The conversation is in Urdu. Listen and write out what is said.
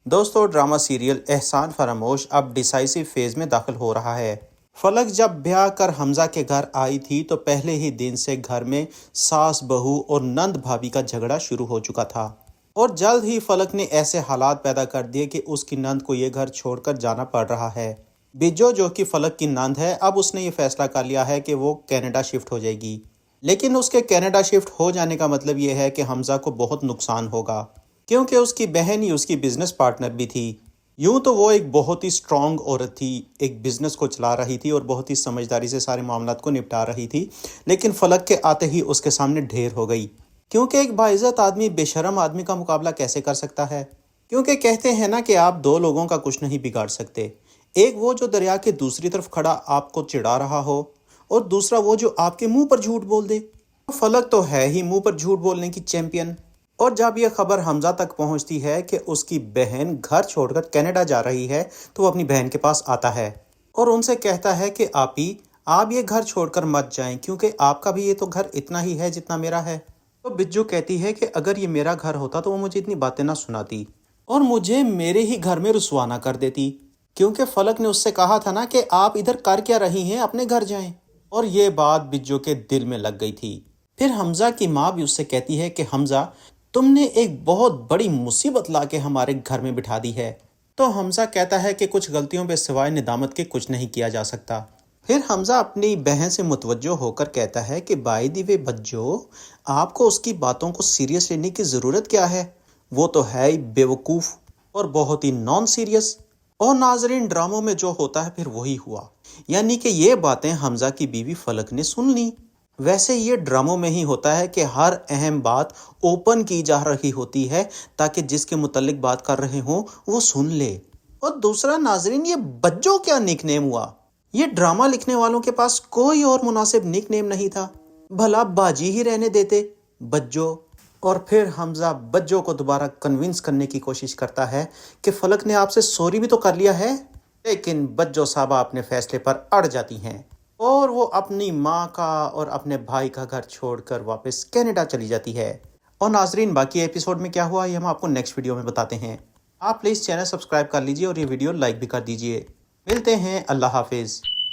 دوستو ڈرامہ سیریل احسان فراموش اب ڈیسائیسو فیز میں داخل ہو رہا ہے۔ فلک جب بیاہ کر حمزہ کے گھر آئی تھی تو پہلے ہی دن سے گھر میں ساس بہو اور نند بھابھی کا جھگڑا شروع ہو چکا تھا، اور جلد ہی فلک نے ایسے حالات پیدا کر دیے کہ اس کی نند کو یہ گھر چھوڑ کر جانا پڑ رہا ہے۔ بجو جو کہ فلک کی نند ہے، اب اس نے یہ فیصلہ کر لیا ہے کہ وہ کینیڈا شفٹ ہو جائے گی، لیکن اس کے کینیڈا شفٹ ہو جانے کا مطلب یہ ہے کہ حمزہ کو بہت نقصان ہوگا، کیونکہ اس کی بہن ہی اس کی بزنس پارٹنر بھی تھی۔ یوں تو وہ ایک بہت ہی سٹرونگ عورت تھی، ایک بزنس کو چلا رہی تھی اور بہت ہی سمجھداری سے سارے معاملات کو نپٹا رہی تھی، لیکن فلک کے آتے ہی اس کے سامنے ڈھیر ہو گئی، کیونکہ ایک باعزت آدمی بے شرم آدمی کا مقابلہ کیسے کر سکتا ہے؟ کیونکہ کہتے ہیں نا کہ آپ دو لوگوں کا کچھ نہیں بگاڑ سکتے، ایک وہ جو دریا کے دوسری طرف کھڑا آپ کو چڑھا رہا ہو، اور دوسرا وہ جو آپ کے منہ پر جھوٹ بول دے۔ فلک تو ہے ہی منہ پر جھوٹ بولنے کی چیمپئن، اور جب یہ خبر حمزہ تک پہنچتی ہے کہ اس کی بہن گھر چھوڑ کر کینیڈا جا رہی ہے، تو وہ اپنی بہن کے پاس آتا ہے اور ان سے کہتا ہے کہ آپی، آپ یہ گھر چھوڑ کر مت جائیں، کیونکہ آپ کا بھی یہ تو گھر اتنا ہی ہے جتنا میرا ہے۔ تو بجو کہتی ہے کہ اگر یہ میرا گھر ہوتا تو وہ مجھے اتنی باتیں نہ سناتی اور مجھے میرے ہی گھر میں رسوا نہ کر دیتی، کیونکہ فلک نے اس سے کہا تھا نا کہ آپ ادھر کر کیا رہی ہیں، اپنے گھر جائیں۔ اور یہ بات بجو کے دل میں لگ گئی تھی۔ پھر حمزہ کی ماں بھی اس سے کہتی ہے کہ حمزہ، تم نے ایک بہت بڑی مصیبت لا کے ہمارے گھر میں بٹھا دی ہے۔ تو حمزہ کہتا ہے کہ کچھ غلطیوں پہ سوائے ندامت کے کچھ نہیں کیا جا سکتا۔ پھر حمزہ اپنی بہن سے متوجہ ہو کر کہتا ہے کہ بائی دی وے بجو، آپ کو اس کی باتوں کو سیریس لینے کی ضرورت کیا ہے؟ وہ تو ہے ہی بیوقوف اور بہت ہی نان سیریس۔ اور ناظرین، ڈراموں میں جو ہوتا ہے پھر وہی ہوا، یعنی کہ یہ باتیں حمزہ کی بیوی فلک نے سن لیں۔ ویسے یہ ڈراموں میں ہی ہوتا ہے کہ ہر اہم بات اوپن کی جا رہی ہوتی ہے تاکہ جس کے متعلق بات کر رہے ہوں وہ سن لے۔ اور دوسرا ناظرین، یہ بجو کیا نک نیم ہوا؟ یہ ڈرامہ لکھنے والوں کے پاس کوئی اور مناسب نک نیم نہیں تھا، بھلا باجی ہی رہنے دیتے بجو۔ اور پھر حمزہ بجو کو دوبارہ کنونس کرنے کی کوشش کرتا ہے کہ فلک نے آپ سے سوری بھی تو کر لیا ہے، لیکن بجو صاحبہ اپنے فیصلے پر اڑ جاتی ہیں اور وہ اپنی ماں کا اور اپنے بھائی کا گھر چھوڑ کر واپس کینیڈا چلی جاتی ہے۔ اور ناظرین، باقی ایپیسوڈ میں کیا ہوا یہ ہم آپ کو نیکسٹ ویڈیو میں بتاتے ہیں۔ آپ پلیز چینل سبسکرائب کر لیجئے اور یہ ویڈیو لائک بھی کر دیجئے۔ ملتے ہیں، اللہ حافظ۔